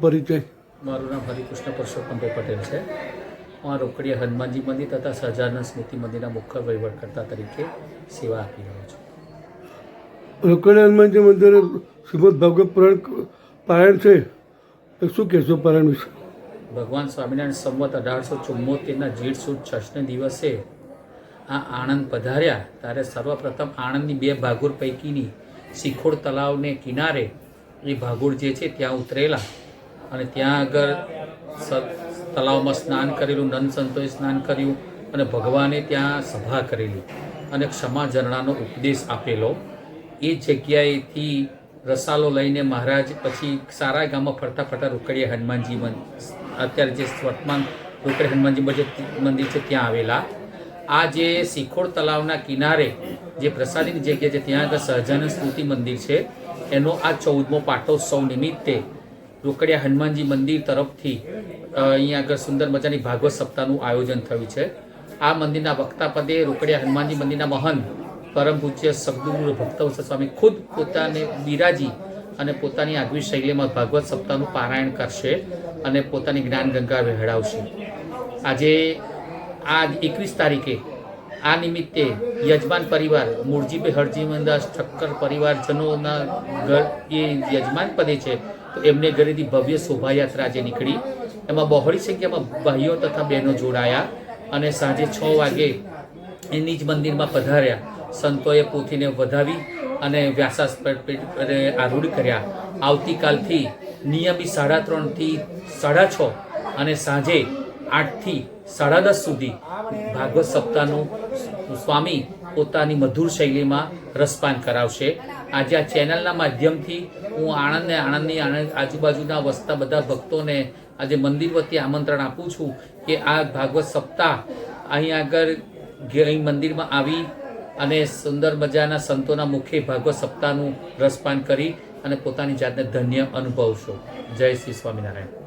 પરિચય? મારું નામ હરિકૃષ્ણ પરસોત્તમભાઈ પટેલ છે. હું આ રોકડિયા હનુમાનજી મંદિર તથા સહજાનંદ સ્મૃતિ મંદિરના મુખ્ય વહીવટકર્તા તરીકે સેવા આપી રહ્યો છું. રોકડિયા હનુમાનજી મંદિરે શ્રીમદ ભાગવત પુરાણ પારાયણ છે, એ શું કહેશો પારાયણ વિશે? ભગવાન સ્વામિનારાયણ સંવત 1874ના જેઠ સુદ 6ને દિવસે આ આણંદ પધાર્યા ત્યારે સર્વપ્રથમ આણંદની 2 ભાગોળ પૈકીની શિખોડ તળાવને કિનારે એ ભાગોળ જે છે ત્યાં ઉતરેલા અને ત્યાં આગળ તળાવમાં સ્નાન કરેલું, નંદ સંતોએ સ્નાન કર્યું અને ભગવાને ત્યાં સભા કરેલી અને ક્ષમા ઝરણાનો ઉપદેશ આપેલો. એ જગ્યાએથી રસાલો લઈને મહારાજ પછી સારા ગામમાં ફરતા ફરતા રોકડિયા હનુમાનજી અત્યારે જે વર્તમાન રોકડિયા હનુમાનજી મંદિર છે ત્યાં આવેલા. આ જે શિખોડ તળાવના કિનારે જે પ્રસાદીની જગ્યા છે ત્યાં આગળ સહજાનંદ સ્મૃતિ મંદિર છે. એનો આ 14મો પાટોત્સવ નિમિત્તે રોકડિયા હનુમાનજી મંદિર તરફથી અહીંયા આગળ સુંદર મજાની ભાગવત સપ્તાહનું આયોજન થયું છે. આ મંદિરના વક્તા પદે રોકડિયા હનુમાનજી મંદિરના મહંત પરમ પૂજ્ય સદગુરુ ભક્તવત્સલ સ્વામી ખુદ પોતાને બિરાજી અને પોતાની આગવી શૈલીમાં ભાગવત સપ્તાહનું પારાયણ કરશે અને પોતાની જ્ઞાન ગંગા વહેડાવશે. આજે આ 21 તારીખે આ નિમિત્તે યજમાન પરિવાર મૂળજીભાઈ હરજીવનદાસ ઠક્કર પરિવારજનોના ઘર એ યજમાન પદે છે, તો એમને ઘરેથી ભવ્ય શોભાયાત્રા આજે નીકળી. એમાં બહોળી સંખ્યામાં ભાઈઓ તથા બહેનો જોડાયા અને સાંજે 6 વાગે એની જ મંદિરમાં પધાર્યા. સંતોએ પોથીને વધાવી અને વ્યાસાસ્પદ આરૂઢ કર્યા. આવતીકાલથી નિયમિત 3:30 થી 6:30 અને સાંજે 8 થી 10:30 સુધી ભાગવત સપ્તાહનું સ્વામી પોતાની મધુર શૈલીમાં રસપાન કરાવશે. આજે આ ચેનલના માધ્યમથી હું આણંદની આજુબાજુના વસતા બધા ભક્તોને આજે મંદિર વતી આમંત્રણ આપું છું કે આ ભાગવત સપ્તાહ અહીં આગળ મંદિરમાં આવી અને સુંદર મજાના સંતોના મુખે ભાગવત સપ્તાહનું રસપાન કરી અને પોતાની જાતને ધન્ય અનુભવશો. જય શ્રી સ્વામિનારાયણ.